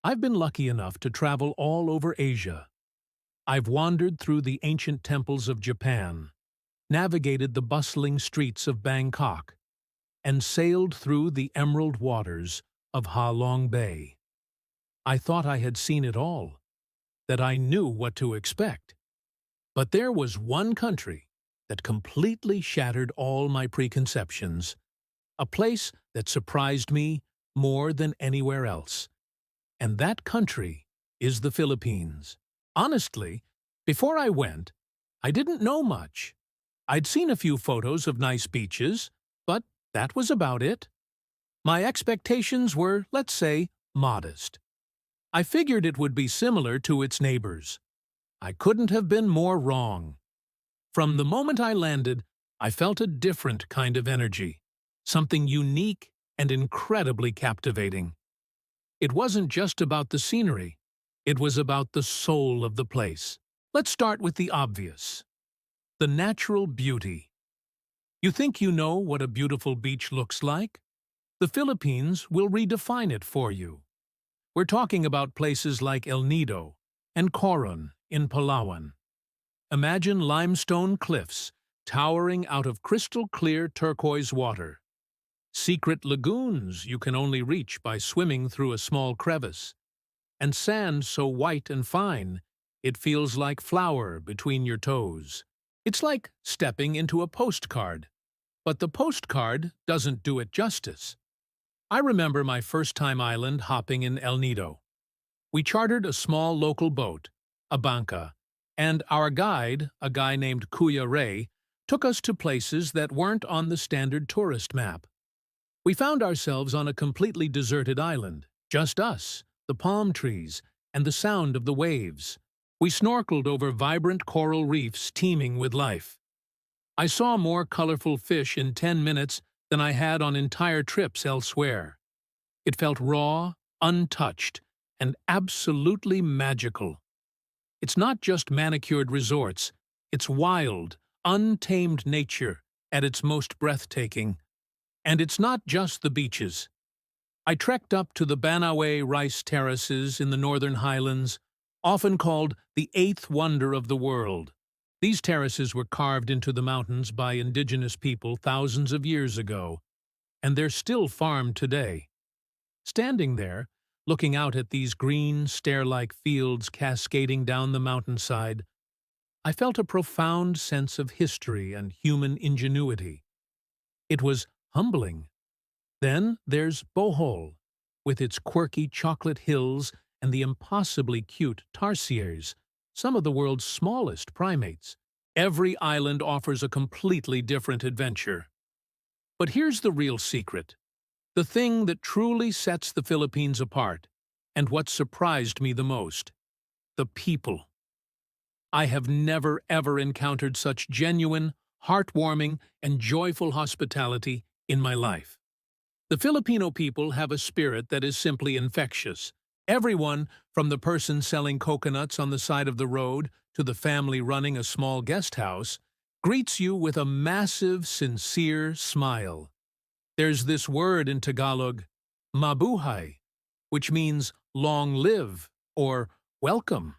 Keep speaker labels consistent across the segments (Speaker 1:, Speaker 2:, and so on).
Speaker 1: I've been lucky enough to travel all over Asia. I've wandered through the ancient temples of Japan, navigated the bustling streets of Bangkok, and sailed through the emerald waters of Ha Long Bay. I thought I had seen it all, that I knew what to expect. But there was one country that completely shattered all my preconceptions, a place that surprised me more than anywhere else. And that country is the Philippines. Honestly, before I went, I didn't know much. I'd seen a few photos of nice beaches, but that was about it. My expectations were, let's say, modest. I figured it would be similar to its neighbors. I couldn't have been more wrong. From the moment I landed, I felt a different kind of energy, something unique and incredibly captivating. It wasn't just about the scenery, it was about the soul of the place. Let's start with the obvious. The natural beauty. You think you know what a beautiful beach looks like? The Philippines will redefine it for you. We're talking about places like El Nido and Coron in Palawan. Imagine limestone cliffs towering out of crystal-clear turquoise water. Secret lagoons you can only reach by swimming through a small crevice. And sand so white and fine, it feels like flour between your toes. It's like stepping into a postcard. But the postcard doesn't do it justice. I remember my first-time island hopping in El Nido. We chartered a small local boat, a banca, and our guide, a guy named Kuya Ray, took us to places that weren't on the standard tourist map. We found ourselves on a completely deserted island, just us, the palm trees, and the sound of the waves. We snorkeled over vibrant coral reefs teeming with life. I saw more colorful fish in 10 minutes than I had on entire trips elsewhere. It felt raw, untouched, and absolutely magical. It's not just manicured resorts, it's wild, untamed nature at its most breathtaking. And it's not just the beaches. I trekked up to the Banawe rice terraces in the northern highlands, often called the eighth wonder of the world. These terraces were carved into the mountains by indigenous people thousands of years ago, and they're still farmed today. Standing there, looking out at these green, stair-like fields cascading down the mountainside, I felt a profound sense of history and human ingenuity. It was humbling. Then there's Bohol, with its quirky chocolate hills and the impossibly cute tarsiers, some of the world's smallest primates. Every island offers a completely different adventure. But here's the real secret, the thing that truly sets the Philippines apart, and what surprised me the most: the people. I have never ever encountered such genuine, heartwarming, and joyful hospitality in my life. The Filipino people have a spirit that is simply infectious. Everyone, from the person selling coconuts on the side of the road to the family running a small guest house, greets you with a massive, sincere smile. There's this word in Tagalog, mabuhay, which means long live or welcome.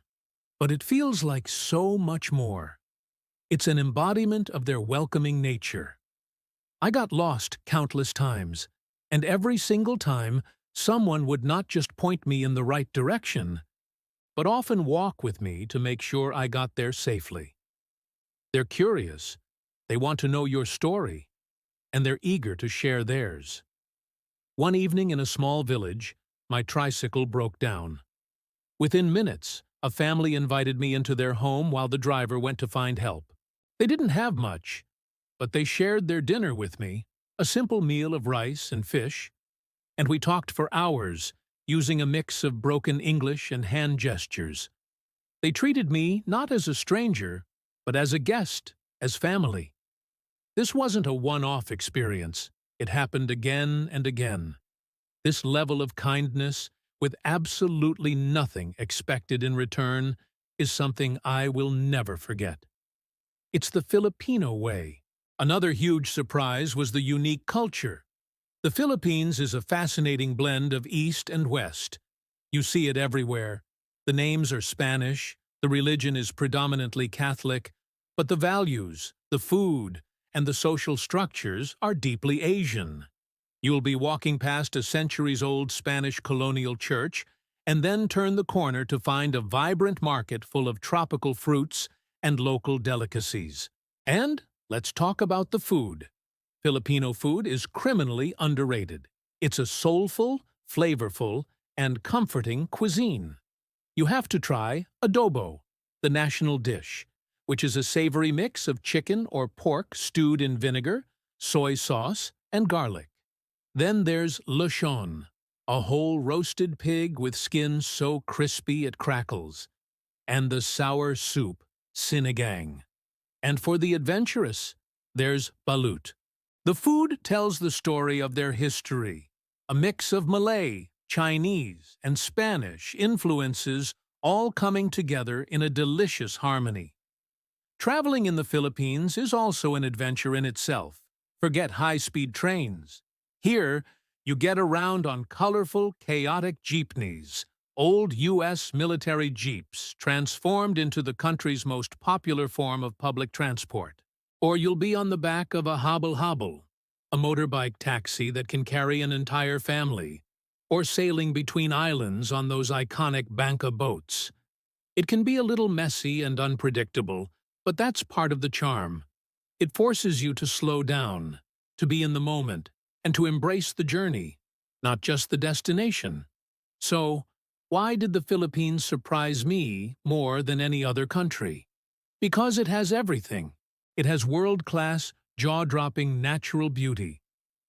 Speaker 1: But it feels like so much more. It's an embodiment of their welcoming nature. I got lost countless times, and every single time, someone would not just point me in the right direction, but often walk with me to make sure I got there safely. They're curious, they want to know your story, and they're eager to share theirs. One evening in a small village, my tricycle broke down. Within minutes, a family invited me into their home while the driver went to find help. They didn't have much, but they shared their dinner with me, a simple meal of rice and fish, and we talked for hours, using a mix of broken English and hand gestures. They treated me not as a stranger, but as a guest, as family. This wasn't a one-off experience. It happened again and again. This level of kindness, with absolutely nothing expected in return, is something I will never forget. It's the Filipino way. Another huge surprise was the unique culture. The Philippines is a fascinating blend of East and West. You see it everywhere. The names are Spanish, the religion is predominantly Catholic, but the values, the food, and the social structures are deeply Asian. You'll be walking past a centuries-old Spanish colonial church and then turn the corner to find a vibrant market full of tropical fruits and local delicacies. And let's talk about the food. Filipino food is criminally underrated. It's a soulful, flavorful, and comforting cuisine. You have to try adobo, the national dish, which is a savory mix of chicken or pork stewed in vinegar, soy sauce, and garlic. Then there's lechon, a whole roasted pig with skin so crispy it crackles, and the sour soup, sinigang. And for the adventurous, there's balut. The food tells the story of their history, a mix of Malay, Chinese, and Spanish influences all coming together in a delicious harmony. Traveling in the Philippines is also an adventure in itself. Forget high-speed trains. Here, you get around on colorful, chaotic jeepneys, old U.S. military jeeps transformed into the country's most popular form of public transport. Or you'll be on the back of a habal-habal, a motorbike taxi that can carry an entire family, or sailing between islands on those iconic banca boats. It can be a little messy and unpredictable, but that's part of the charm. It forces you to slow down, to be in the moment, and to embrace the journey, not just the destination. So, why did the Philippines surprise me more than any other country? Because it has everything. It has world-class, jaw-dropping natural beauty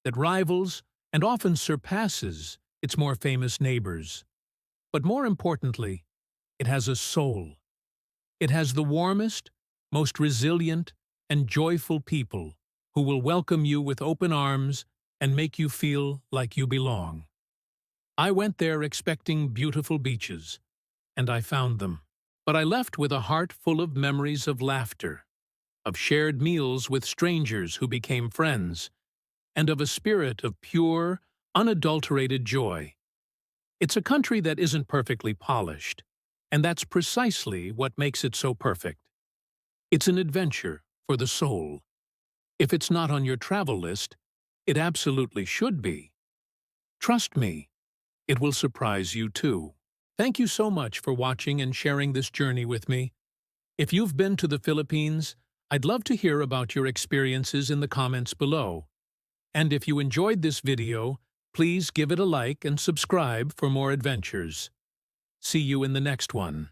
Speaker 1: that rivals and often surpasses its more famous neighbors. But more importantly, it has a soul. It has the warmest, most resilient, and joyful people who will welcome you with open arms and make you feel like you belong. I went there expecting beautiful beaches, and I found them. But I left with a heart full of memories of laughter, of shared meals with strangers who became friends, and of a spirit of pure, unadulterated joy. It's a country that isn't perfectly polished, and that's precisely what makes it so perfect. It's an adventure for the soul. If it's not on your travel list, it absolutely should be. Trust me, it will surprise you too. Thank you so much for watching and sharing this journey with me. If you've been to the Philippines, I'd love to hear about your experiences in the comments below. And if you enjoyed this video, please give it a like and subscribe for more adventures. See you in the next one.